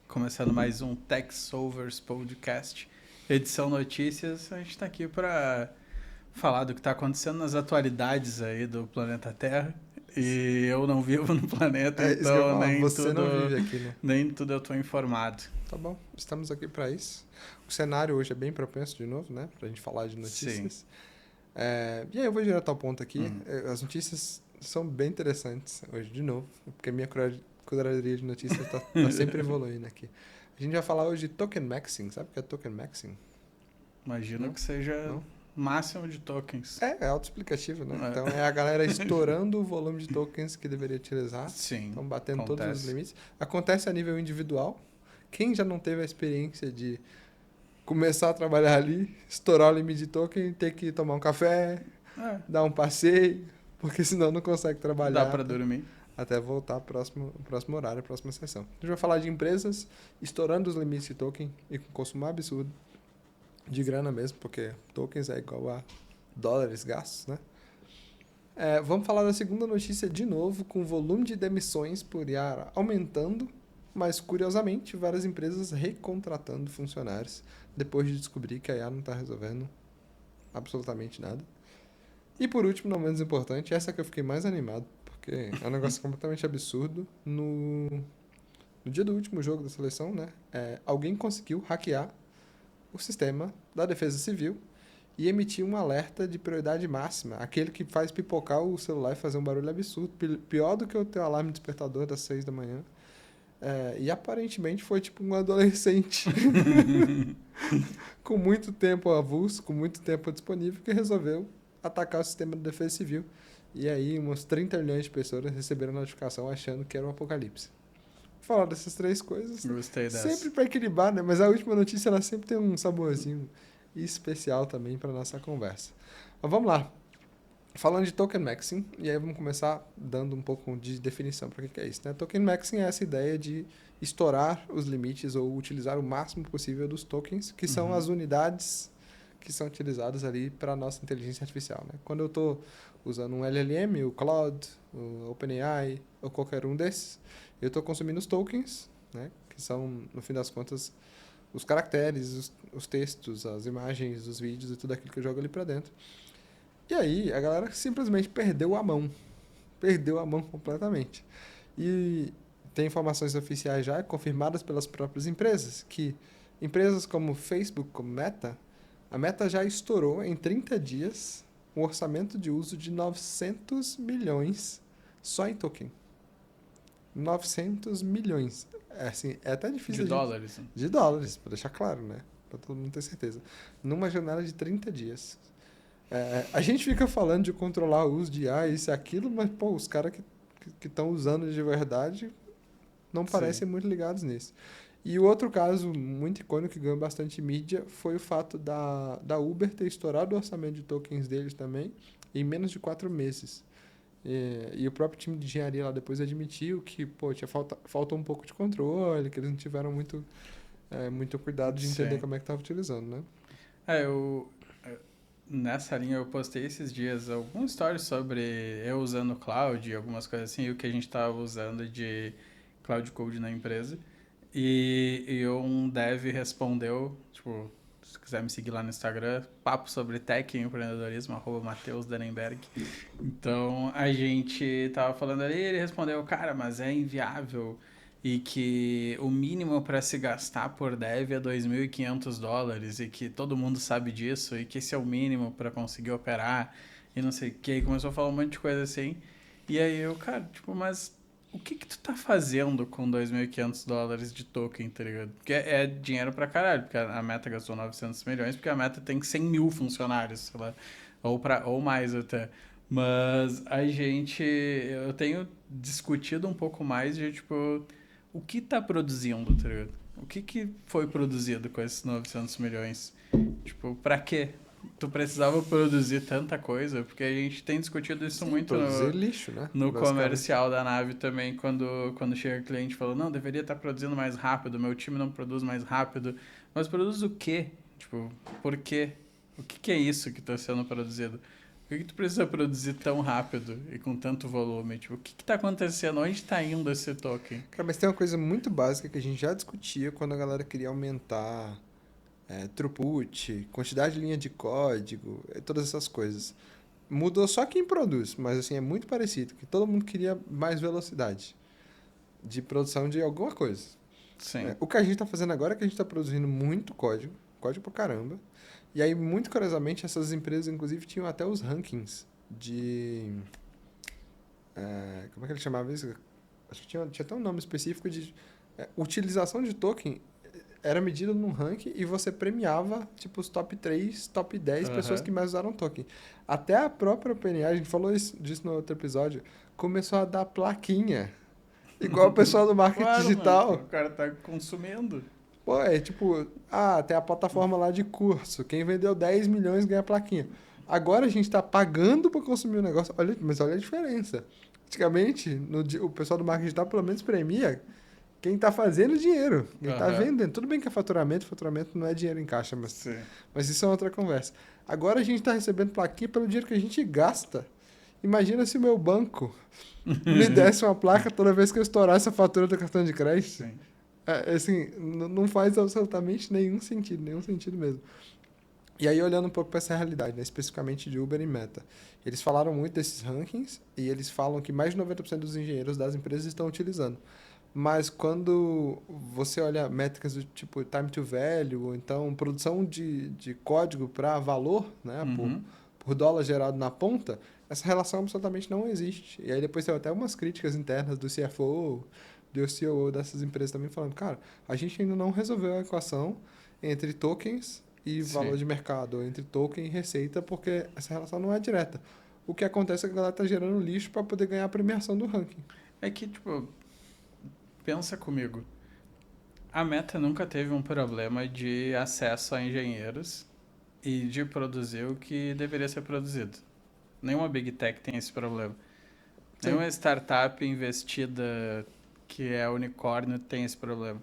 Começando mais um Techsovers Podcast, edição notícias. A gente está aqui para falar do que está acontecendo nas atualidades aí do planeta Terra. E eu não vivo no planeta, isso que eu ia então falar, você não vive aqui, né? nem tudo eu estou informado. Tá bom, estamos aqui para isso. O cenário hoje é bem propenso de novo, né? Pra gente falar de notícias. Sim. E aí eu vou direto ao ponto aqui. As notícias são bem interessantes hoje, de novo, porque a minha curadoria de notícias tá sempre evoluindo aqui. A gente vai falar hoje de token maxing. Sabe o que é token maxing? Imagino que seja máximo de tokens. É autoexplicativo, né? Então é a galera estourando o volume de tokens que deveria utilizar. Sim, estão batendo acontece. Todos os limites. Acontece a nível individual. Quem já não teve a experiência de começar a trabalhar ali, estourar o limite de token, ter que tomar um café, dar um passeio, porque senão não consegue trabalhar. Dá para dormir. Até voltar pro próximo horário, a próxima sessão. A gente vai falar de empresas estourando os limites de token e com consumo absurdo de grana mesmo, porque tokens é igual a dólares gastos, né? Vamos falar da segunda notícia de novo, com o volume de demissões por IA aumentando, mas curiosamente várias empresas recontratando funcionários depois de descobrir que a IA não está resolvendo absolutamente nada. E por último, não menos importante, essa que eu fiquei mais animado, porque é um negócio completamente absurdo. No dia do último jogo da seleção, né, alguém conseguiu hackear o sistema da Defesa Civil e emitir um alerta de prioridade máxima, aquele que faz pipocar o celular e fazer um barulho absurdo, pior do que o teu alarme despertador das 6 da manhã. E aparentemente foi tipo um adolescente com muito tempo avulso, com muito tempo disponível, que resolveu atacar o sistema da Defesa Civil. E aí uns 30 milhões de pessoas receberam notificação achando que era um apocalipse. Vou falar dessas três coisas. Gostei dessa. Sempre para equilibrar, né? Mas a última notícia ela sempre tem um saborzinho especial também para nossa conversa. Mas vamos lá. Falando de token maxing, e aí vamos começar dando um pouco de definição para o que é isso, né? Token maxing é essa ideia de estourar os limites ou utilizar o máximo possível dos tokens, que são as unidades que são utilizadas ali para a nossa inteligência artificial, né? Quando eu estou usando um LLM, o Claude, o OpenAI ou qualquer um desses, eu estou consumindo os tokens, né? Que são, no fim das contas, os caracteres, os textos, as imagens, os vídeos e tudo aquilo que eu jogo ali para dentro. E aí, a galera simplesmente perdeu a mão. Perdeu a mão completamente. E tem informações oficiais já, confirmadas pelas próprias empresas, que empresas como Facebook, como Meta, a Meta já estourou em 30 dias um orçamento de uso de 900 milhões só em token. 900 milhões. É até difícil de dólares. De dólares, para deixar claro, né? Para todo mundo ter certeza. Numa janela de 30 dias. A gente fica falando de controlar o uso de IA, isso e aquilo, mas, pô, os caras que estão usando de verdade não parecem muito ligados nisso. E o outro caso muito icônico que ganhou bastante mídia foi o fato da Uber ter estourado o orçamento de tokens deles também em menos de 4 meses. E o próprio time de engenharia lá depois admitiu que, pô, faltou um pouco de controle, que eles não tiveram muito cuidado de entender como é que estava utilizando, né? Nessa linha eu postei esses dias alguns stories sobre eu usando o Cloud e algumas coisas assim, e o que a gente estava usando de Cloud Code na empresa. E um dev respondeu, tipo, se quiser me seguir lá no Instagram, papo sobre tech e empreendedorismo, @MatheusDannenberg. Então, a gente tava falando ali, ele respondeu, cara, mas é inviável e que o mínimo para se gastar por dev é $2.500 e que todo mundo sabe disso e que esse é o mínimo para conseguir operar e não sei o que. Começou a falar um monte de coisa assim. E aí eu, cara, tipo, mas o que tu tá fazendo com $2.500 de token, tá ligado? Porque é dinheiro pra caralho, porque a Meta gastou 900 milhões, porque a Meta tem 100 mil funcionários, sei lá, ou mais até. Mas eu tenho discutido um pouco mais de, tipo, o que tá produzindo, tá ligado? O que foi produzido com esses 900 milhões? Tipo, pra quê? Tu precisava produzir tanta coisa, porque a gente tem discutido isso muito lixo, né? no comercial da nave também, quando chega o cliente e fala, não, deveria estar produzindo mais rápido, meu time não produz mais rápido. Mas produz o quê? Tipo, por quê? O que é isso que está sendo produzido? Por que tu precisa produzir tão rápido e com tanto volume? Tipo, o que que tá acontecendo? Onde tá indo esse token? Cara, mas tem uma coisa muito básica que a gente já discutia quando a galera queria aumentar throughput, quantidade de linha de código, todas essas coisas. Mudou só quem produz, mas assim, é muito parecido, que todo mundo queria mais velocidade de produção de alguma coisa. Sim. O que a gente está fazendo agora é que a gente está produzindo muito código, código pra caramba. E aí, muito curiosamente, essas empresas, inclusive, tinham até os rankings de... como é que ele chamava isso? Acho que tinha até um nome específico de... utilização de token era medida num ranking e você premiava, tipo, os top 3, top 10 pessoas Aham. que mais usaram token. Até a própria OpenAI, a gente falou disso no outro episódio, começou a dar plaquinha. Igual o pessoal do marketing Claro, mano, porque digital. o cara tá consumindo. Pô, é tipo, tem a plataforma lá de curso. Quem vendeu 10 milhões ganha plaquinha. Agora a gente tá pagando para consumir o negócio. Olha, mas olha a diferença. Antigamente, o pessoal do marketing digital pelo menos premia quem tá fazendo dinheiro, quem tá Aham. vendendo. Tudo bem que é faturamento não é dinheiro em caixa, Sim. mas isso é outra conversa. Agora a gente tá recebendo plaquinha pelo dinheiro que a gente gasta. Imagina se o meu banco me desse uma placa toda vez que eu estourasse a fatura do cartão de crédito. Sim. Assim, não faz absolutamente nenhum sentido mesmo. E aí, olhando um pouco para essa realidade, né, especificamente de Uber e Meta, eles falaram muito desses rankings e eles falam que mais de 90% dos engenheiros das empresas estão utilizando. Mas quando você olha métricas do tipo time to value, ou então produção de código para valor, né, Uhum. por dólar gerado na ponta, essa relação absolutamente não existe. E aí depois tem até umas críticas internas do CFO, do COO dessas empresas também falando, cara, a gente ainda não resolveu a equação entre tokens e valor Sim. de mercado, ou entre token e receita, porque essa relação não é direta. O que acontece é que a galera está gerando lixo para poder ganhar a premiação do ranking. É que, tipo, pensa comigo. A Meta nunca teve um problema de acesso a engenheiros e de produzir o que deveria ser produzido. Nenhuma Big Tech tem esse problema. Sim, Nenhuma startup investida que é unicórnio tem esse problema.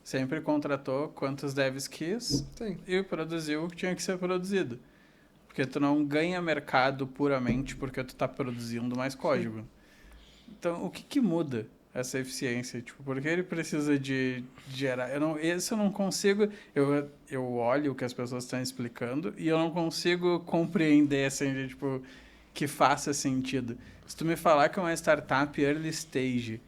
Sempre contratou quantos devs quis sim. e produziu o que tinha que ser produzido. Porque tu não ganha mercado puramente porque tu tá produzindo mais Sim. código. Então, o que que muda essa eficiência? Tipo, por que ele precisa de gerar? Esse eu não consigo. Eu olho o que as pessoas estão explicando e eu não consigo compreender assim, de, tipo, que faça sentido. Se tu me falar que uma startup early stage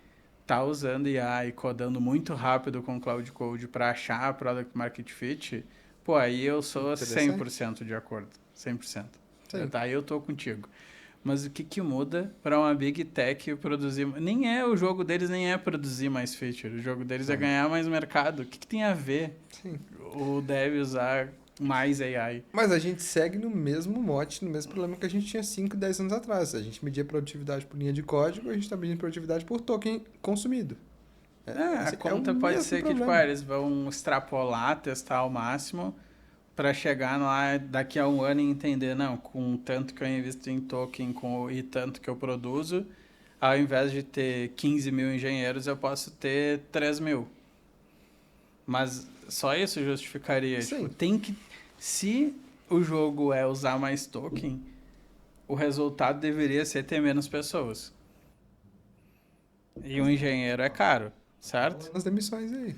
tá usando IA e codando muito rápido com Cloud Code para achar a product market fit, pô, aí eu sou Interessante. 100% de acordo. 100%. Sim. Aí eu tô contigo. Mas o que que muda para uma Big Tech produzir? Nem é o jogo deles, nem é produzir mais feature. O jogo deles é Não. ganhar mais mercado. O que que tem a ver Sim. o dev usar mais AI? Mas a gente segue no mesmo mote, no mesmo problema que a gente tinha 5, 10 anos atrás. A gente media produtividade por linha de código, a gente está medindo produtividade por token consumido. A É o conta pode mesmo ser que, tipo, problema. eles vão extrapolar, testar ao máximo para chegar lá daqui a um ano e entender, não, com tanto que eu invisto em token e tanto que eu produzo, ao invés de ter 15 mil engenheiros, eu posso ter 3 mil. Mas só isso justificaria. Tipo, Sim, tem que. Se o jogo é usar mais token, o resultado deveria ser ter menos pessoas. E um engenheiro é caro, certo? rolando as demissões aí.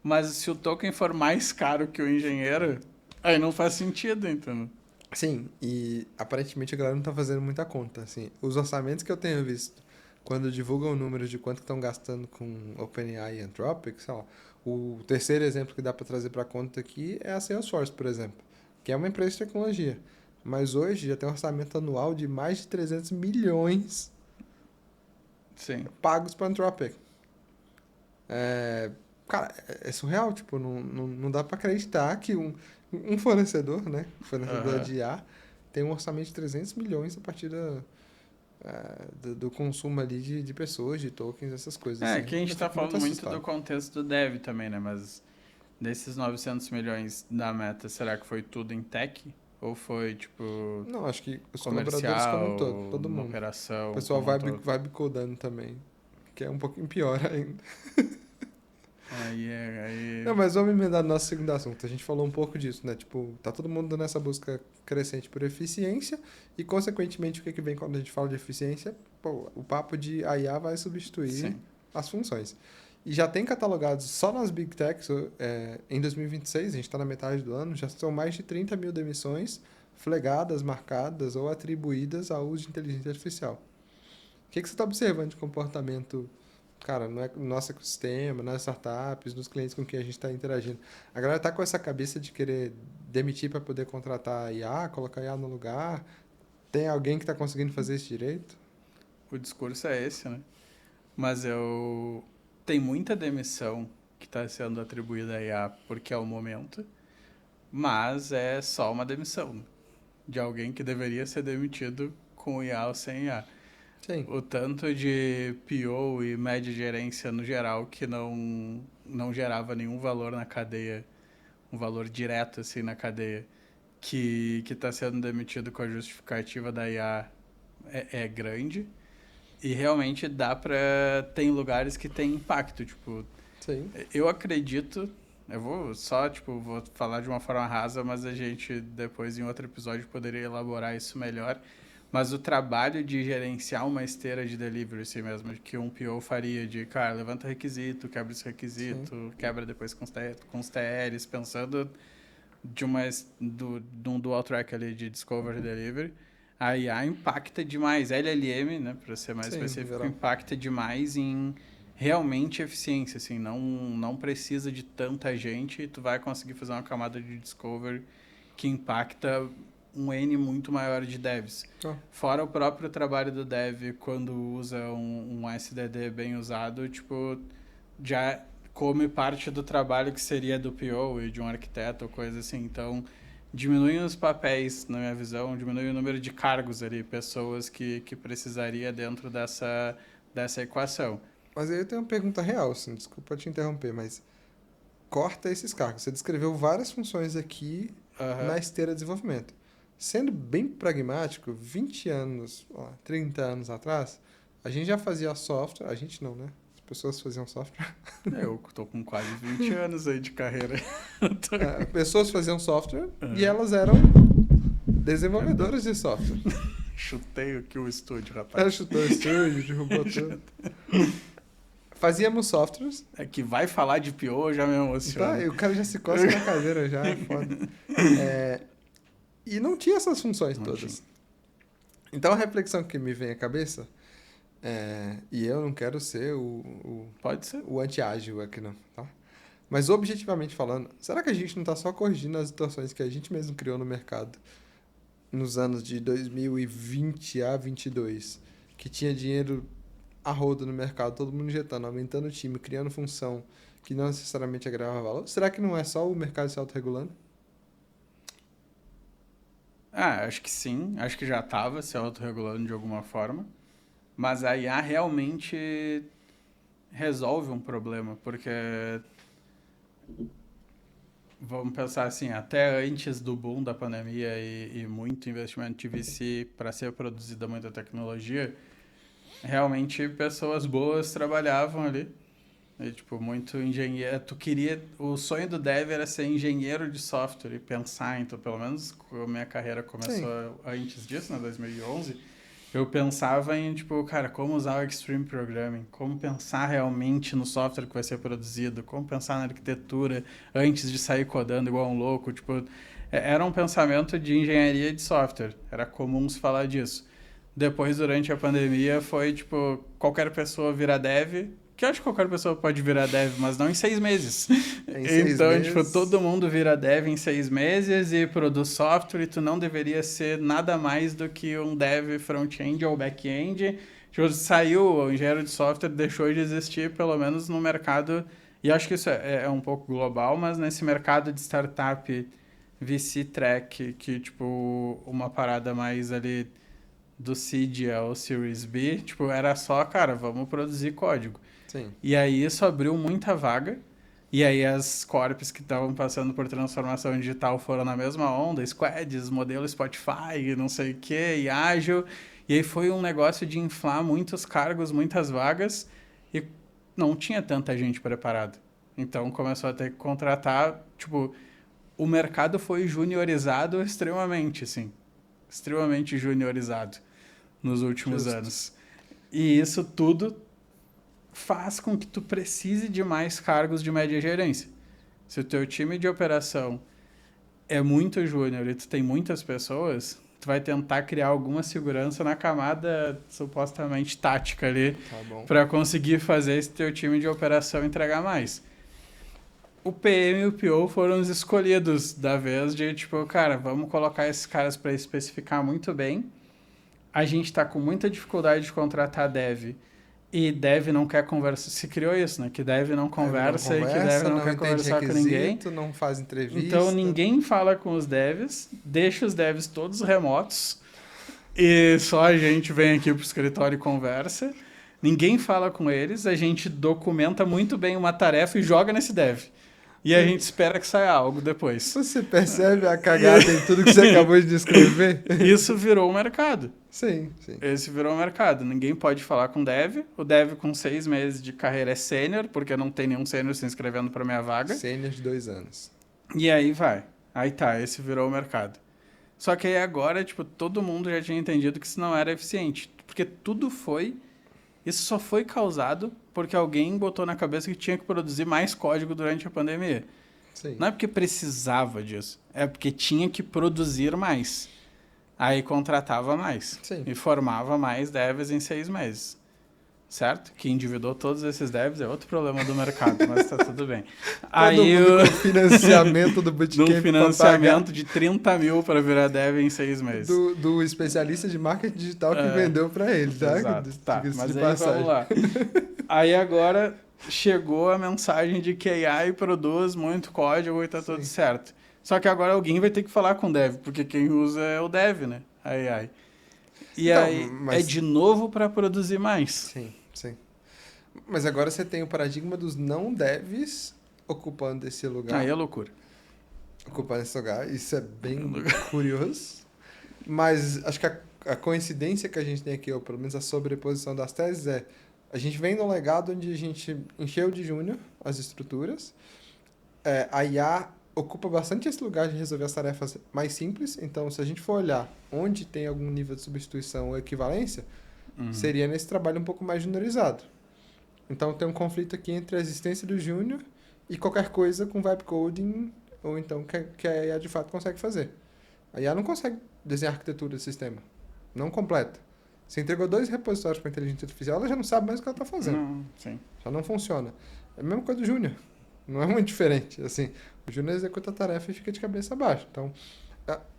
Mas se o token for mais caro que o engenheiro, aí não faz sentido, entendeu? Sim, e aparentemente a galera não tá fazendo muita conta. Assim, os orçamentos que eu tenho visto, quando divulgam números de quanto estão gastando com OpenAI e Anthropic, sei lá, o terceiro exemplo que dá para trazer para conta aqui é a Salesforce, por exemplo, que é uma empresa de tecnologia. Mas hoje já tem um orçamento anual de mais de 300 milhões Sim. pagos para Anthropic. É, cara, é surreal, tipo, não dá para acreditar que um fornecedor, né, fornecedor Aham. de IA, tem um orçamento de 300 milhões a partir do consumo ali de pessoas, de tokens, essas coisas, É, assim. que a gente Eu tá fico muito falando muito do assustado. contexto do dev também, né? Mas desses 900 milhões da meta, será que foi tudo em tech? Ou foi, tipo, Não, acho que os colaboradores como um todo, comercial, todo na mundo. O operação pessoal como um vibe, todo? vibe codando também, que é um pouquinho pior ainda. Não, mas vamos emendar no nosso segundo assunto. A gente falou um pouco disso, né? Tipo, tá todo mundo nessa busca crescente por eficiência e, consequentemente, o que vem quando a gente fala de eficiência? Pô, o papo de a IA vai substituir Sim. as funções. E já tem catalogados só nas Big Techs, em 2026, a gente está na metade do ano, já são mais de 30 mil demissões flagradas, marcadas ou atribuídas ao uso de inteligência artificial. O que você está observando de comportamento, cara, no nosso ecossistema, nas startups, nos clientes com quem a gente está interagindo? A galera está com essa cabeça de querer demitir para poder contratar a IA, colocar a IA no lugar. Tem alguém que está conseguindo fazer isso direito? O discurso é esse, né? Mas tem muita demissão que está sendo atribuída à IA porque é o momento, mas é só uma demissão de alguém que deveria ser demitido com IA ou sem IA. Sim. O tanto de PO e média gerência no geral que não gerava nenhum valor na cadeia, um valor direto assim na cadeia, que está sendo demitido com a justificativa da IA é grande. E realmente dá pra... Tem lugares que tem impacto, tipo... Sim. Eu acredito... Eu vou falar de uma forma rasa, mas a gente depois em outro episódio poderia elaborar isso melhor. Mas o trabalho de gerenciar uma esteira de delivery, assim mesmo, que um PO faria de, cara, levanta requisito, quebra esse requisito, Sim. quebra depois com os TLs, pensando de um dual track ali de Discovery e Delivery, a IA impacta demais. LLM, né, para ser mais Sim, específico, geral. impacta demais em realmente eficiência, assim, não precisa de tanta gente e tu vai conseguir fazer uma camada de Discovery que impacta um N muito maior de devs. Oh. Fora o próprio trabalho do dev, quando usa um SDD bem usado, tipo, já come parte do trabalho que seria do PO e de um arquiteto ou coisa assim. Então, diminui os papéis, na minha visão, diminui o número de cargos ali, pessoas que precisaria dentro dessa equação. Mas aí eu tenho uma pergunta real, assim, desculpa te interromper, mas corta esses cargos. Você descreveu várias funções aqui na esteira de desenvolvimento. Sendo bem pragmático, 20 anos, 30 anos atrás, a gente já fazia software, a gente não, né? As pessoas faziam software. Eu tô com quase 20 anos aí de carreira. Pessoas faziam software e elas eram desenvolvedoras de software. Chutei aqui o estúdio, rapaz. Ela chutou o estúdio, derrubou tudo. Fazíamos softwares. É que vai falar de PO, já me emociona. Tá, e o cara já se coça na cadeira já, é foda. E não tinha essas funções Não todas. tinha. Então a reflexão que me vem à cabeça e eu não quero ser Pode ser. o anti-ágil aqui não, tá? Mas objetivamente falando, será que a gente não está só corrigindo as situações que a gente mesmo criou no mercado nos anos de 2020 a 22, que tinha dinheiro a rodo no mercado, todo mundo injetando, aumentando o time, criando função que não necessariamente agregava valor? Será que não é só o mercado se autorregulando? Acho que sim. Acho que já estava se autorregulando de alguma forma. Mas a IA realmente resolve um problema, porque vamos pensar assim, até antes do boom da pandemia e muito investimento de VC para ser produzida muita tecnologia, realmente pessoas boas trabalhavam ali. E, tipo, muito engenheiro. O sonho do dev era ser engenheiro de software e pensar, então, pelo menos a minha carreira começou antes disso, né, 2011. Eu pensava em, tipo, cara, como usar o Extreme Programming, como pensar realmente no software que vai ser produzido, como pensar na arquitetura antes de sair codando igual um louco. Tipo, era um pensamento de engenharia de software, era comum se falar disso. Depois, durante a pandemia, foi, tipo, qualquer pessoa vira dev, que eu acho que qualquer pessoa pode virar dev, mas não em 6 meses. Em 6 Então, meses... tipo, todo mundo vira dev em 6 meses e produz software e tu não deveria ser nada mais do que um dev front-end ou back-end. Tipo, saiu, o engenheiro de software deixou de existir, pelo menos no mercado, e acho que isso é um pouco global, mas nesse mercado de startup VC track, que, tipo, uma parada mais ali do Seed ao Series B, tipo, era só, cara, vamos produzir código. Sim. E aí isso abriu muita vaga. E aí as corps que estavam passando por transformação digital foram na mesma onda, Squads, modelo Spotify, não sei o que, e ágil. E aí foi um negócio de inflar muitos cargos, muitas vagas, e não tinha tanta gente preparada. Então começou a ter que contratar, tipo, o mercado foi juniorizado extremamente, assim. Extremamente juniorizado nos últimos Justo. anos. E isso tudo faz com que tu precise de mais cargos de média gerência. Se o teu time de operação é muito júnior e tu tem muitas pessoas, tu vai tentar criar alguma segurança na camada supostamente tática ali Tá bom. para conseguir fazer esse teu time de operação entregar mais. O PM e o PO foram os escolhidos da vez de tipo, cara, vamos colocar esses caras para especificar muito bem. A gente está com muita dificuldade de contratar dev. E dev não quer conversar. Se criou isso, né? Que dev não conversa e que dev não quer entende conversar com ninguém. requisito, não faz entrevista. Então ninguém fala com os devs, deixa os devs todos remotos e só a gente vem aqui pro escritório e conversa. Ninguém fala com eles, a gente documenta muito bem uma tarefa e joga nesse dev. E a gente espera que saia algo depois. Você percebe a cagada em tudo que você acabou de descrever? Isso virou o mercado. Sim, sim. Esse virou o mercado. Ninguém pode falar com dev. O dev com 6 meses de carreira é sênior, porque não tem nenhum sênior se inscrevendo para minha vaga. Sênior de 2 anos. E aí vai. Aí tá, esse virou o mercado. Só que aí agora, tipo, todo mundo já tinha entendido que isso não era eficiente. Porque tudo foi... Isso só foi causado porque alguém botou na cabeça que tinha que produzir mais código durante a pandemia. Sim. Não é porque precisava disso. É porque tinha que produzir mais. Aí contratava mais. Sim. E formava mais devs em 6 meses. Certo? Que endividou todos esses devs é outro problema do mercado, mas tá tudo bem. Todo mundo com financiamento do Bootcamp num financiamento de 30 mil para virar dev em 6 meses. do especialista de marketing digital que vendeu para ele, tá? Exato, tá. Diga-se Mas de aí passagem. vamos lá. Aí agora chegou a mensagem de que a AI produz muito código e tá tudo certo. Só que agora alguém vai ter que falar com o dev, porque quem usa é o dev, né? A AI. E Então, aí mas- é de novo para produzir mais. Sim, sim. Mas agora você tem o paradigma dos não devs ocupando esse lugar. Aí é loucura. Ocupando esse lugar. Isso é bem curioso. Mas acho que a coincidência que a gente tem aqui, ou pelo menos a sobreposição das teses, é a gente vem num legado onde a gente encheu de júnior as estruturas. A IA ocupa bastante esse lugar de resolver as tarefas mais simples. Então, se a gente for olhar onde tem algum nível de substituição ou equivalência, seria nesse trabalho um pouco mais juniorizado. Então, tem um conflito aqui entre a existência do júnior e qualquer coisa com vibe coding, ou então que a IA de fato consegue fazer. A IA não consegue desenhar arquitetura do sistema. Não completa. Você entregou 2 repositórios para a inteligência artificial, ela já não sabe mais o que ela está fazendo. Não, sim. Já não funciona. É a mesma coisa do júnior. Não é muito diferente. Assim, o júnior executa a tarefa e fica de cabeça abaixo. Então,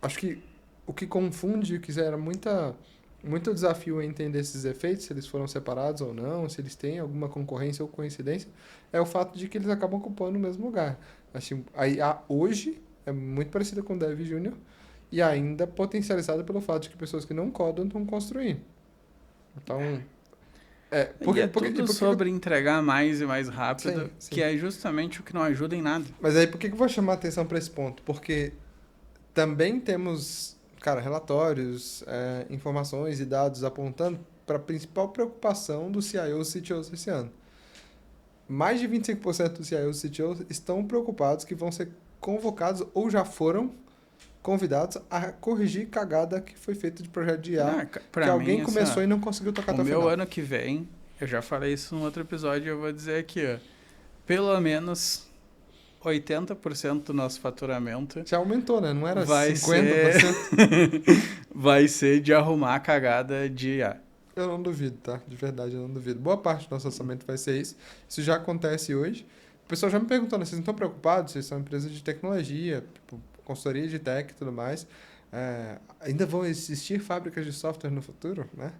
acho que o que confunde, o que era muito desafio em entender esses efeitos, se eles foram separados ou não, se eles têm alguma concorrência ou coincidência, é o fato de que eles acabam ocupando o mesmo lugar. Assim, a IA hoje é muito parecida com o Dev Júnior e ainda potencializada pelo fato de que pessoas que não codam estão construindo. Então, E é tudo sobre entregar mais e mais rápido, Sim, sim. que é justamente o que não ajuda em nada. Mas aí por que eu vou chamar a atenção para esse ponto? Porque também temos, cara, relatórios, informações e dados apontando para a principal preocupação dos CIOs e CTOs esse ano. Mais de 25% dos CIOs e CTOs estão preocupados que vão ser convocados ou já foram convidados a corrigir cagada que foi feita de projeto de IA, que alguém começou e não conseguiu tocar até o final. O meu ano que vem, eu já falei isso num outro episódio, eu vou dizer aqui, ó, pelo menos 80% do nosso faturamento Já aumentou, né? Não era vai 50%? vai ser de arrumar a cagada de IA. Eu não duvido, tá? De verdade, eu não duvido. Boa parte do nosso orçamento vai ser isso. Isso já acontece hoje. O pessoal já me perguntou, né? Vocês não estão preocupados? Vocês são empresas de tecnologia, tipo, consultoria de tech e tudo mais. Ainda vão existir fábricas de software no futuro, né?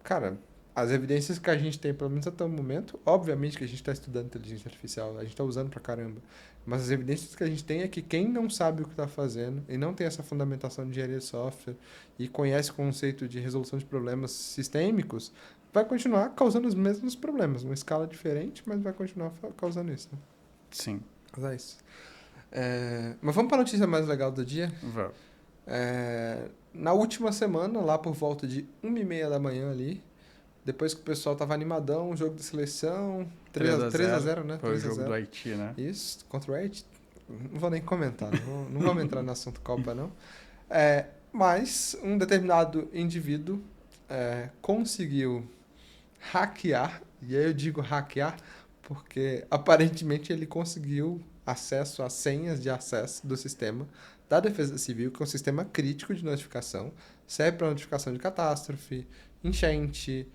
Cara, as evidências que a gente tem, pelo menos até o momento, obviamente que a gente está estudando inteligência artificial, a gente está usando pra caramba, mas as evidências que a gente tem é que quem não sabe o que está fazendo e não tem essa fundamentação de engenharia de software e conhece o conceito de resolução de problemas sistêmicos, vai continuar causando os mesmos problemas, uma escala diferente, mas vai continuar causando isso. Né? Sim. Mas é isso. Mas vamos para a notícia mais legal do dia? Vamos. Na última semana, lá por volta de 1h30 da manhã ali, Depois que o pessoal tava animadão, jogo de seleção, 3 3 a a 0, né? Foi o 3 a jogo 0. do Haiti, né? Isso, contra o Haiti. Não vou nem comentar, não vamos entrar no assunto Copa, não. Mas um determinado indivíduo conseguiu hackear, e aí eu digo hackear porque aparentemente ele conseguiu acesso às senhas de acesso do sistema da Defesa Civil, que é um sistema crítico de notificação, serve para notificação de catástrofe, enchente,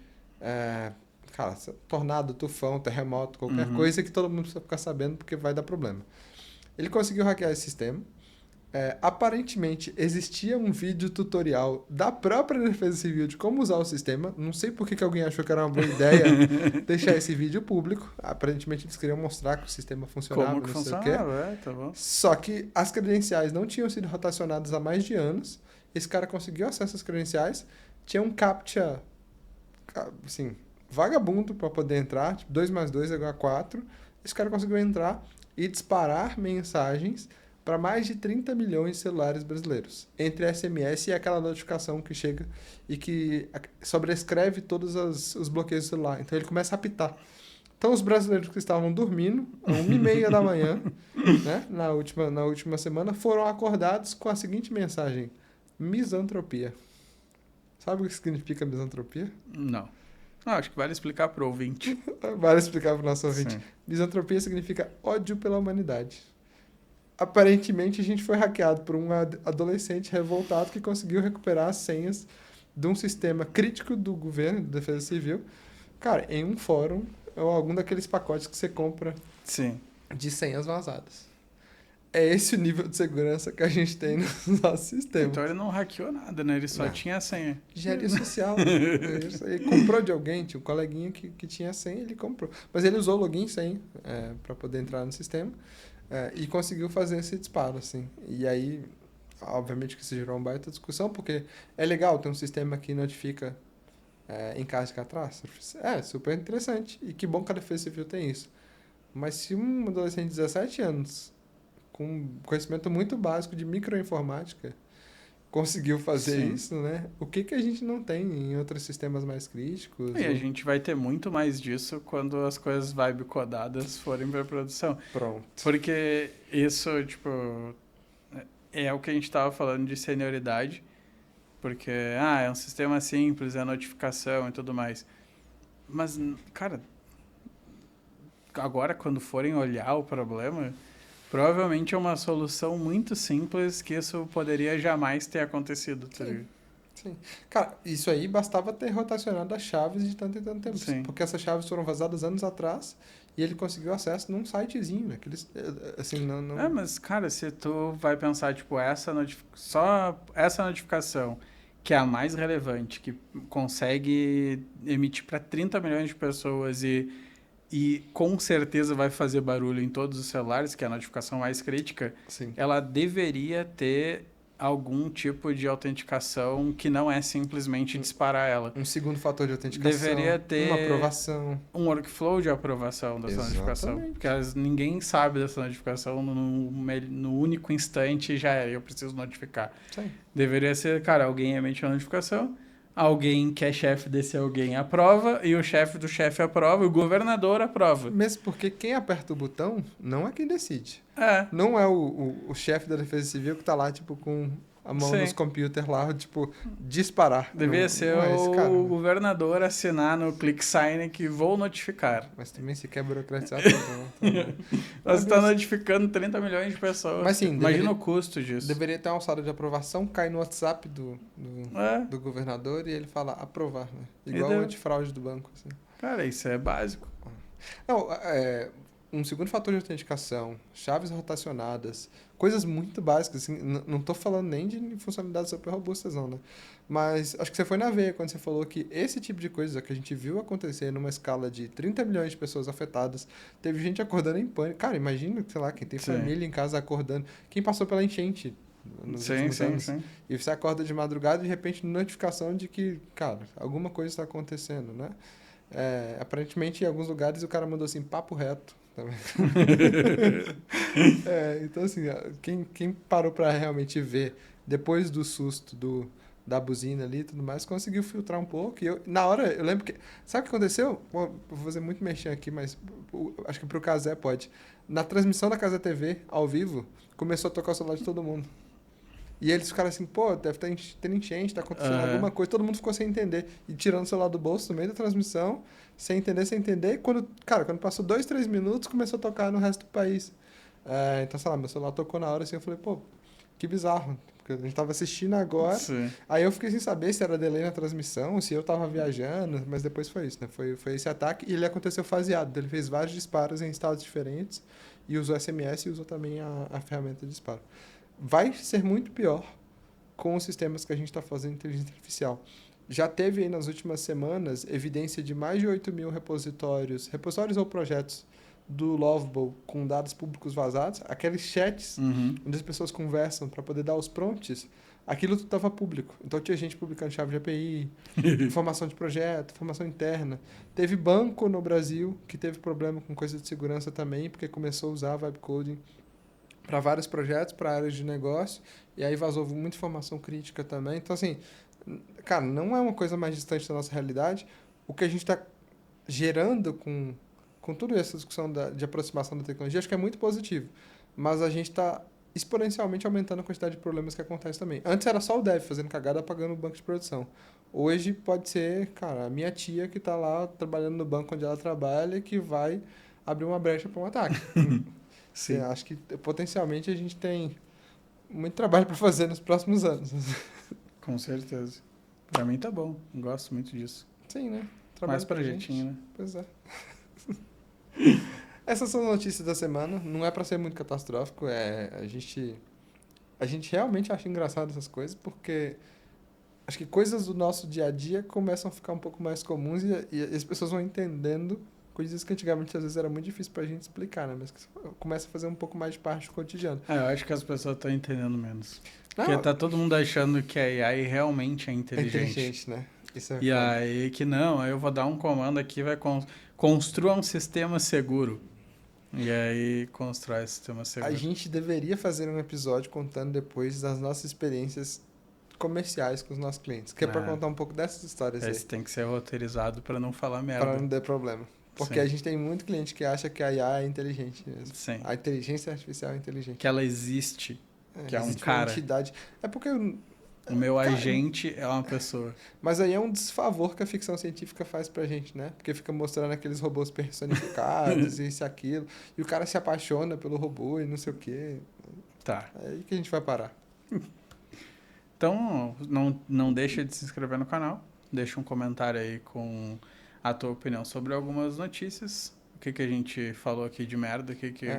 cara, tornado, tufão, terremoto, qualquer Uhum. coisa que todo mundo precisa ficar sabendo porque vai dar problema. Ele conseguiu hackear esse sistema. Aparentemente existia um vídeo tutorial da própria Defesa Civil de como usar o sistema. Não sei por que alguém achou que era uma boa ideia deixar esse vídeo público. Aparentemente eles queriam mostrar que o sistema funcionava, Como que não sei o quê. funcionava? Tá bom. Só que as credenciais não tinham sido rotacionadas há mais de anos. Esse cara conseguiu acesso às credenciais. Tinha um CAPTCHA, assim, vagabundo para poder entrar. Tipo, 2 mais 2 é igual a 4. Esse cara conseguiu entrar e disparar mensagens para mais de 30 milhões de celulares brasileiros, entre SMS e aquela notificação que chega e que sobrescreve todos os bloqueios do celular. Então ele começa a apitar. Então os brasileiros que estavam dormindo, às 1h30 da manhã, né, na última semana, foram acordados com a seguinte mensagem: misantropia. Sabe o que significa misantropia? Não. Não, acho que vale explicar pro ouvinte. Vale explicar para o nosso ouvinte. Sim. Misantropia significa ódio pela humanidade. Aparentemente, a gente foi hackeado por um adolescente revoltado que conseguiu recuperar as senhas de um sistema crítico do governo, da Defesa Civil, cara, em um fórum ou algum daqueles pacotes que você compra Sim. de senhas vazadas. É esse o nível de segurança que a gente tem no nosso sistema. Então ele não hackeou nada, né? Ele só Não. tinha a senha. Engenharia social. Ele comprou de alguém, tinha um coleguinha que tinha a senha, ele comprou. Mas ele usou o login e senha para poder entrar no sistema. E conseguiu fazer esse disparo, assim. E aí, obviamente que isso gerou uma baita discussão, porque é legal ter um sistema que notifica em caso de catástrofes. É, super interessante. E que bom que a Defesa Civil tem isso. Mas se um adolescente de 17 anos, com conhecimento muito básico de microinformática, conseguiu fazer Sim. isso, né? O que a gente não tem em outros sistemas mais críticos? E a gente vai ter muito mais disso quando as coisas vibe codadas forem para produção. Pronto. Porque isso, tipo, é o que a gente tava falando de senioridade. Porque, é um sistema simples, é notificação e tudo mais. Mas, cara, agora quando forem olhar o problema, provavelmente é uma solução muito simples que isso poderia jamais ter acontecido, tá ligado? Sim. Cara, isso aí bastava ter rotacionado as chaves de tanto em tanto tempo. Sim. Porque essas chaves foram vazadas anos atrás e ele conseguiu acesso num sitezinho, né? Assim, não... Mas, cara, se tu vai pensar, tipo, só essa notificação, que é a mais relevante, que consegue emitir para 30 milhões de pessoas e com certeza vai fazer barulho em todos os celulares, que é a notificação mais crítica, Sim. ela deveria ter algum tipo de autenticação que não é simplesmente disparar ela. Um segundo fator de autenticação. Deveria ter uma aprovação. Um workflow de aprovação dessa notificação. Porque ninguém sabe dessa notificação no único instante já é, eu preciso notificar. Sim. Deveria ser, cara, alguém emite a notificação, alguém que é chefe desse alguém aprova, e o chefe do chefe aprova, e o governador aprova. Mesmo porque quem aperta o botão não é quem decide. É. Não é o chefe da Defesa Civil que tá lá, tipo, com a mão nos computers lá, tipo, disparar. Devia ser não é esse cara, né? governador assinar no click sign que vou notificar. Mas também se quer burocratizar, tá bom. Você está notificando 30 milhões de pessoas. Mas, sim, imagina o custo disso. Deveria ter uma alçada de aprovação, cai no WhatsApp do governador e ele fala aprovar, né? Igual o antifraude do banco. Assim. Cara, isso é básico. Não, um segundo fator de autenticação, chaves rotacionadas, coisas muito básicas, assim, não estou falando nem de funcionalidades super robustas, não, né? Mas acho que você foi na veia quando você falou que esse tipo de coisa que a gente viu acontecer numa escala de 30 milhões de pessoas afetadas, teve gente acordando em pânico. Cara, imagina, sei lá, quem tem família em casa acordando, quem passou pela enchente nos últimos anos. Sim. E você acorda de madrugada e de repente notificação de que, cara, alguma coisa está acontecendo, né? Aparentemente, em alguns lugares, o cara mandou assim, papo reto. Então, assim, quem parou para realmente ver, depois do susto da buzina ali e tudo mais, conseguiu filtrar um pouco. E eu, na hora, eu lembro que... Sabe o que aconteceu? Bom, vou fazer muito mexer aqui, mas acho que pro Casé pode. Na transmissão da Casé TV, ao vivo, começou a tocar o celular de todo mundo. E eles ficaram assim, pô, deve estar tendo enchente, tá acontecendo Aham. alguma coisa. Todo mundo ficou sem entender. E tirando o celular do bolso no meio da transmissão, sem entender, sem entender. E quando, cara, quando passou 2, 3 minutos, começou a tocar no resto do país. Então, sei lá, meu celular tocou na hora assim, eu falei, pô, que bizarro. Porque a gente tava assistindo agora. Sim. Aí eu fiquei sem saber se era delay na transmissão, se eu tava viajando, mas depois foi isso, né? Foi esse ataque e ele aconteceu faseado. Ele fez vários disparos em estados diferentes e usou SMS e usou também a ferramenta de disparo. Vai ser muito pior com os sistemas que a gente está fazendo em inteligência artificial. Já teve aí nas últimas semanas evidência de mais de 8.000 repositórios ou projetos do Lovable com dados públicos vazados, aqueles chats Uhum. onde as pessoas conversam para poder dar os prompts, aquilo tudo estava público. Então tinha gente publicando chave de API, informação de projeto, informação interna. Teve banco no Brasil que teve problema com coisa de segurança também, porque começou a usar vibe coding para vários projetos, para áreas de negócio, e aí vazou muita informação crítica também. Então, assim, cara, não é uma coisa mais distante da nossa realidade. O que a gente está gerando com toda essa discussão de aproximação da tecnologia, acho que é muito positivo. Mas a gente está exponencialmente aumentando a quantidade de problemas que acontecem também. Antes era só o dev fazendo cagada, apagando o banco de produção. Hoje pode ser, cara, a minha tia que está lá trabalhando no banco onde ela trabalha que vai abrir uma brecha para um ataque. Sim, Acho que potencialmente a gente tem muito trabalho para fazer nos próximos anos. com certeza. Pra mim tá bom. Gosto muito disso. Sim, né? Mais Trabalho pra projetinho, gente. né? Pois é. Essas são as notícias da semana. Não é para ser muito catastrófico. A gente realmente acha engraçado essas coisas porque acho que coisas do nosso dia a dia começam a ficar um pouco mais comuns e as pessoas vão entendendo coisas que antigamente às vezes era muito difícil pra gente explicar, né? Mas que começa a fazer um pouco mais de parte do cotidiano. Eu acho que as pessoas estão entendendo menos. Porque Não, tá todo mundo achando que a AI realmente é é inteligente. inteligente, né? Isso é E foda. aí que não, aí eu vou dar um comando aqui, vai construa um sistema seguro. E aí constrói esse sistema A seguro. gente deveria fazer um episódio contando depois das nossas experiências comerciais com os nossos clientes, que é para Ah, contar um pouco dessas histórias aí, esse tem que ser roteirizado pra não falar para merda. não ter problema. Porque Sim. a gente tem muito cliente que acha que a IA é inteligente mesmo. Sim. A inteligência artificial é inteligente. Que ela existe. Que é um existe cara. uma entidade. É porque, O meu cara, agente é uma pessoa. mas aí é um desfavor que a ficção científica faz pra gente, né? Porque fica mostrando aqueles robôs personificados e isso e aquilo, e o cara se apaixona pelo robô e não sei o quê. Tá. É aí que a gente vai parar. Então, não deixa de se inscrever no canal. Deixa um comentário aí com a tua opinião sobre algumas notícias. O que a gente falou aqui de merda.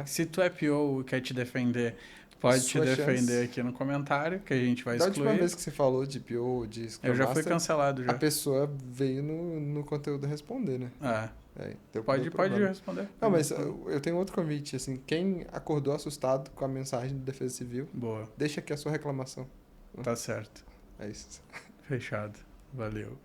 Se tu é PO e quer te defender, pode Sua te defender chance. aqui no comentário, que a gente vai Da última excluir. vez que você falou de PO, de Scrum Eu já fui Master, cancelado a já. pessoa veio no conteúdo responder, né? Deu Pode problema. responder. Não, Pode mas responder. eu tenho outro convite, assim, quem acordou assustado com a mensagem de Defesa Civil, Boa. deixa aqui a sua reclamação. Tá certo. É isso. Fechado. Valeu.